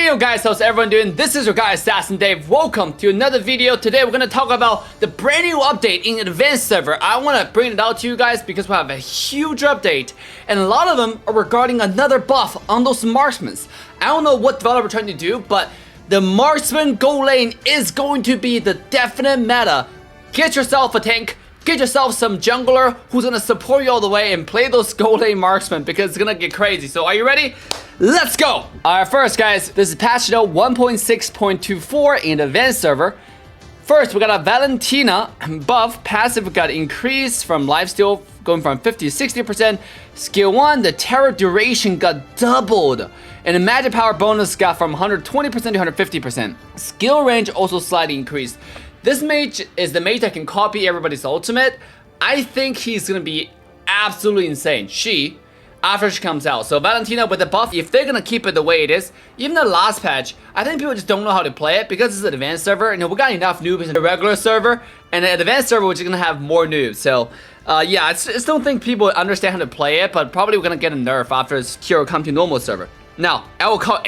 Yo guys, how's everyone doing? This is your guy Assassin Dave. Welcome to another video. Today we're gonna talk about the brand new update in Advanced server. I wanna bring it out to you guys because we have a huge update, and a lot of them are regarding another buff on those Marksmen. I don't know what developer trying to do, but the Marksman Go lane is going to be the definite meta. Get yourself a tank. Get yourself some jungler who's gonna support you all the way and play those Go lane Marksmen because it's gonna get crazy. So are you ready? Let's go! Alright, first guys, this is patch note 1.6.24 in the Advanced server. First, we got a Valentina buff. Passive got increased from lifesteal going from 50 to 60%. Skill 1, the terror duration got doubled. And the magic power bonus got from 120% to 150%. Skill range also slightly increased. This mage is the mage that can copy everybody's ultimate. I think he's gonna be absolutely insane. After she comes out. So Valentina with the buff, if they're gonna keep it the way it is, even the last patch, I think people just don't know how to play it because it's an advanced server, and we got enough noobs in the regular server, and the advanced server we're just gonna have more noobs. So yeah, I just don't think people understand how to play it, but probably we're gonna get a nerf after this hero come to normal server. Now, I will call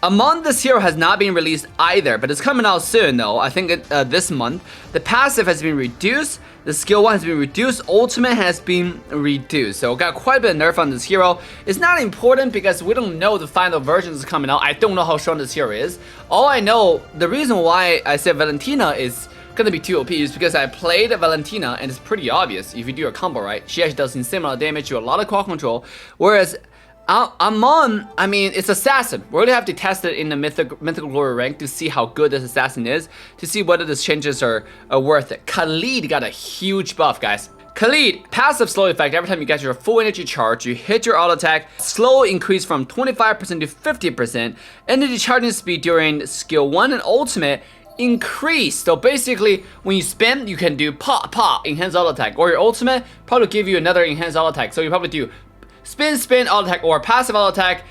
Amon, this hero has not been released either, but it's coming out soon though. I think this month. The passive has been reduced. The skill 1 has been reduced. Ultimate has been reduced. So got quite a bit of nerf on this hero. It's not important because we don't know the final version is coming out. I don't know how strong this hero is. All I know, the reason why I said Valentina is gonna be too OP is because I played Valentina and it's pretty obvious. If you do a combo right, she actually does insane amount of damage, do a lot of quad control. Whereas Amon, I mean, it's assassin. We really have to test it in the mythical glory rank to see how good this assassin is, to see whether these changes are worth it. Khalid got a huge buff, guys. Khalid, passive slow effect. Every time you get your full energy charge, you hit your auto attack. Slow increase from 25% to 50%. Energy charging speed during skill 1 and ultimate increase. So basically, when you spin, you can do pop, enhanced auto attack. Or your ultimate probably give you another enhanced auto attack. So you probably do spin, auto attack, or passive auto attack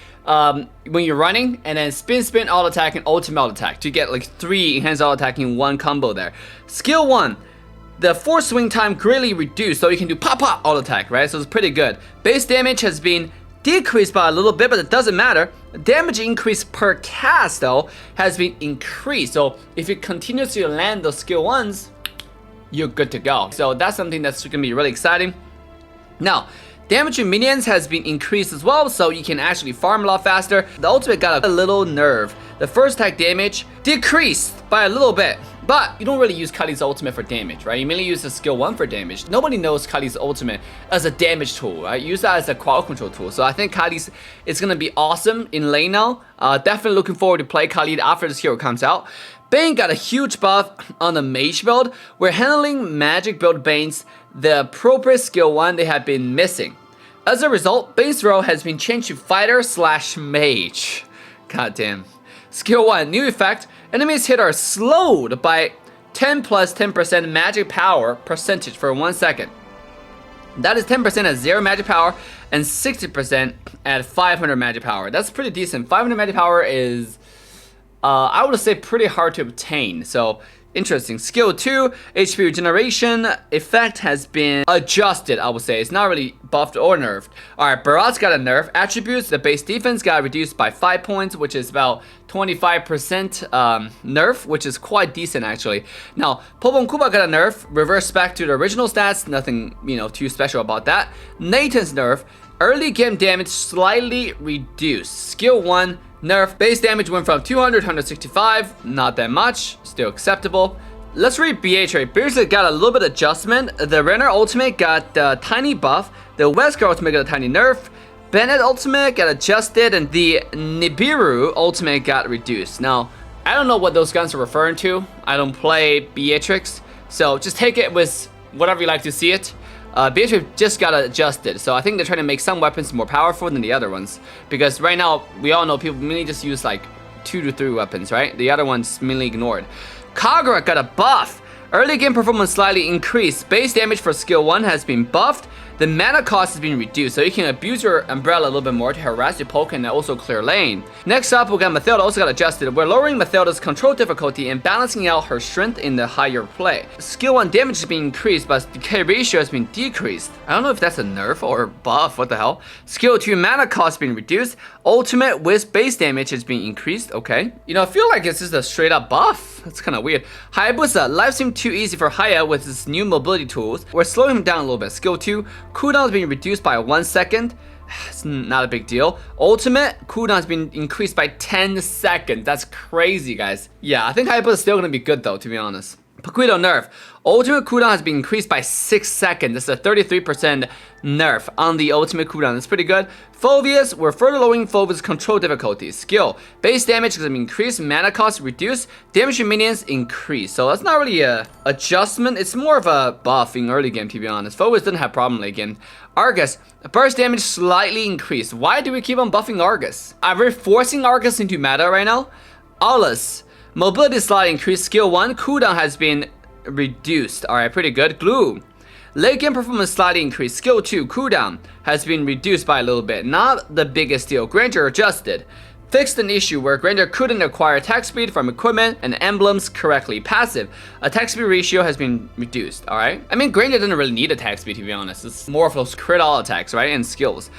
when you're running, and then spin, auto attack, and ultimate auto attack to get like 3 enhanced auto attack in one combo there. Skill 1, the force swing time greatly reduced, so you can do pop auto attack, right? So it's pretty good. Base damage has been decreased by a little bit, but it doesn't matter. Damage increase per cast though has been increased, so if you continuously land those skill 1s, you're good to go. So that's something that's gonna be really exciting. Now, damage to minions has been increased as well, so you can actually farm a lot faster. The ultimate got a little nerf. The first attack damage decreased by a little bit, but you don't really use Kali's ultimate for damage, right? You mainly use the skill 1 for damage. Nobody knows Kali's ultimate as a damage tool, right? Use that as a quad control tool. So I think Kali's is gonna be awesome in lane now. Definitely looking forward to play Kali after this hero comes out. Bane got a huge buff on the mage build. We're handling magic build Banes, the appropriate skill 1 they have been missing. As a result, Bane's role has been changed to fighter/mage. Goddamn. Skill 1, new effect. Enemies hit are slowed by 10 plus 10% magic power percentage for 1 second. That is 10% at 0 magic power and 60% at 500 magic power. That's pretty decent. 500 magic power is I would say pretty hard to obtain, so interesting. Skill 2, HP regeneration effect has been adjusted, I would say. It's not really buffed or nerfed. Alright, Barat's got a nerf. Attributes, the base defense got reduced by 5 points, which is about 25% nerf, which is quite decent actually. Now, Popon Kuba got a nerf, reverse back to the original stats, nothing, too special about that. Nathan's nerf, early game damage slightly reduced. Skill 1, nerf, base damage went from 200 to 165, not that much, still acceptable. Let's read BH. Basically got a little bit of adjustment. The Renner ultimate got a tiny buff, the Wesker ultimate got a tiny nerf, Bennett ultimate got adjusted, and the Nibiru ultimate got reduced. Now, I don't know what those guns are referring to. I don't play Beatrix, so just take it with whatever you like to see it. Beatrix just got adjusted, so I think they're trying to make some weapons more powerful than the other ones. Because right now, we all know people mainly just use like 2 to 3 weapons, right? The other ones mainly ignored. Kagura got a buff. Early game performance slightly increased. Base damage for skill 1 has been buffed. the mana cost is being reduced, so you can abuse your umbrella a little bit more to harass your poke and also clear lane. Next up, we got Matilda also got adjusted. We're lowering Matilda's control difficulty and balancing out her strength in the higher play. Skill 1 damage is being increased, but decay ratio has been decreased. I don't know if that's a nerf or buff, what the hell. Skill 2 mana cost being reduced. Ultimate with base damage is being increased, okay. You know, I feel like it's just a straight up buff. That's kind of weird. Hayabusa, life seemed too easy for Haya with his new mobility tools. We're slowing him down a little bit. Skill 2, cooldown is being reduced by 1 second. It's not a big deal. Ultimate cooldown has been increased by 10 seconds. That's crazy, guys. Yeah, I think Hayabusa is still gonna be good though, to be honest. Paquito nerf. Ultimate cooldown has been increased by 6 seconds. That's a 33% nerf on the ultimate cooldown. That's pretty good. Phobias, we're further lowering Phobias' control difficulty. Skill, base damage has been increased, mana cost reduced, damage to minions increased. So that's not really a adjustment. It's more of a buff in early game, to be honest. Phobias didn't have problem late game. Argus, burst damage slightly increased. Why do we keep on buffing Argus? Are we forcing Argus into meta right now? Aulus, mobility slightly increased. Skill 1, cooldown has been reduced. Alright, pretty good. Glue, late game performance slightly increased. Skill 2, cooldown has been reduced by a little bit. Not the biggest deal. Granger adjusted. Fixed an issue where Granger couldn't acquire attack speed from equipment and emblems correctly. Passive, attack speed ratio has been reduced, alright? I mean, Granger doesn't really need attack speed, to be honest. It's more of those crit all attacks, right? And skills.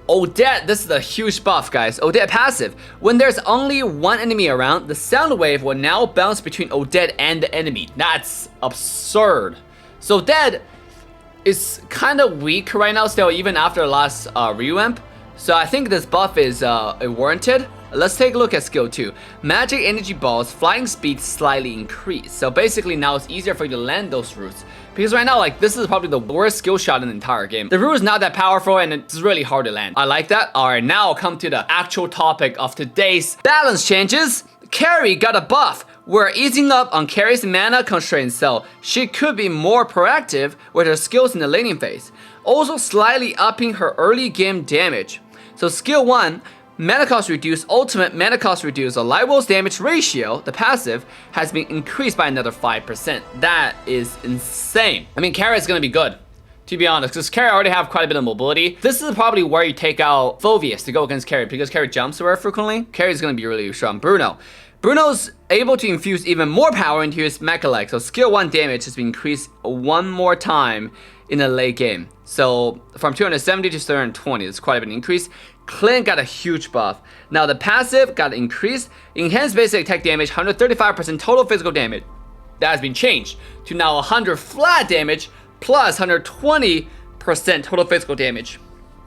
Odette, this is a huge buff, guys. Odette passive. When there's only one enemy around, the sound wave will now bounce between Odette and the enemy. That's absurd. So Odette is kind of weak right now still, even after the last revamp. So I think this buff is warranted. Let's take a look at skill 2. Magic energy balls, flying speed slightly increased. So basically now it's easier for you to land those roots. Because right now, like, this is probably the worst skill shot in the entire game. The root is not that powerful and it's really hard to land. I like that. Alright, now I'll come to the actual topic of today's balance changes. Carrie got a buff. We're easing up on Carrie's mana constraints, so she could be more proactive with her skills in the laning phase. Also slightly upping her early game damage. So skill 1, mana cost reduced, ultimate mana cost reduced, a light wolf's damage ratio, the passive, has been increased by another 5%. That is insane. I mean, Carrie is gonna be good, to be honest, because Carrie already have quite a bit of mobility. This is probably where you take out Phobias to go against Carrie, because Carrie jumps very frequently. Carrie is gonna be really strong. Bruno's able to infuse even more power into his mecha-leg, so skill 1 damage has been increased one more time in the late game. So from 270 to 320, it's quite a bit of increase. Clint got a huge buff. Now the passive got increased. Enhanced basic attack damage, 135% total physical damage. That has been changed to now 100 flat damage plus 120% total physical damage.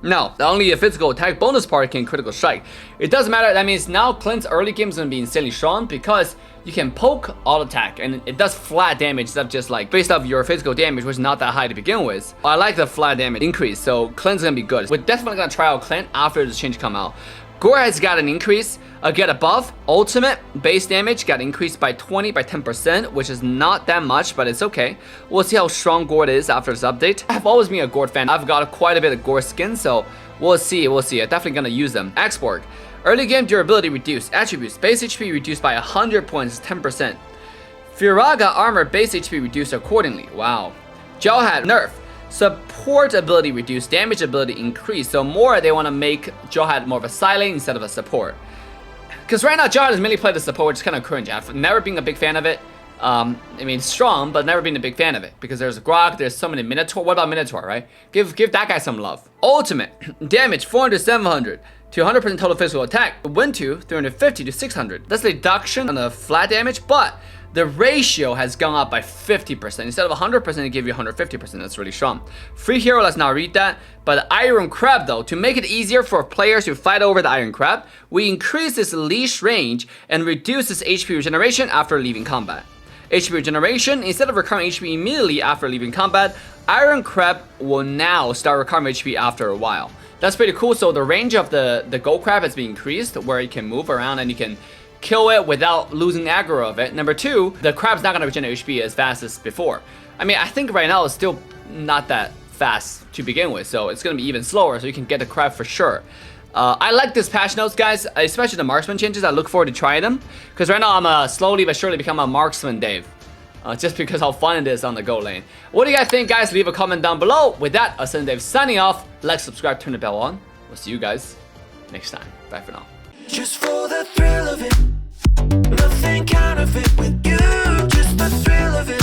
Now, the only physical attack bonus part can critical strike. It doesn't matter. That means now Clint's early game is going to be insanely strong because you can poke all attack and it does flat damage instead of just like based off your physical damage, which is not that high to begin with. I like the flat damage increase, so Clint's going to be good. We're definitely going to try out Clint after the change come out. Gore has got an increase, get a buff. Ultimate base damage got increased by 10%, which is not that much, but it's okay. We'll see how strong Gore is after this update. I've always been a Gore fan. I've got quite a bit of Gore skin, so we'll see. I'm definitely gonna use them. Exborg, early game durability reduced. Attributes, base HP reduced by 100 points, 10%. Firaga armor base HP reduced accordingly. Wow. Jawhead nerf. Support ability reduced, damage ability increased. So more they want to make Jawhead more of a silent instead of a support. Because right now Jawhead is mainly played the support, which is kind of cringe. I've never been a big fan of it. I mean, it's strong, but never been a big fan of it. Because there's Grog, there's so many Minotaur. What about Minotaur, right? Give that guy some love. Ultimate, damage 400 to 700 to 100% total physical attack. Win to 350 to 600. That's a reduction on the flat damage, but the ratio has gone up by 50%. Instead of 100%, it give you 150%. That's really strong. Free hero, let's not read that. But the Iron Crab, though, to make it easier for players to fight over the Iron Crab, we increase its leash range and reduce its HP regeneration after leaving combat. HP regeneration, instead of recovering HP immediately after leaving combat, Iron Crab will now start recovering HP after a while. That's pretty cool. So the range of the Gold Crab has been increased, where you can move around and you can kill it without losing aggro of it. Number 2, the crab's not gonna regenerate HP as fast as before. I mean, I think right now it's still not that fast to begin with, so it's gonna be even slower, so you can get the crab for sure. I like this patch notes, guys, especially the Marksman changes. I look forward to trying them, because right now I'm slowly but surely become a Marksman Dave. just because how fun it is on the gold lane. What do you guys think, guys? Leave a comment down below. With that, Ascendant Dave signing off. Like, subscribe, turn the bell on. We'll see you guys next time. Bye for now. Just for the thrill of it, nothing counterfeit with you, just the thrill of it.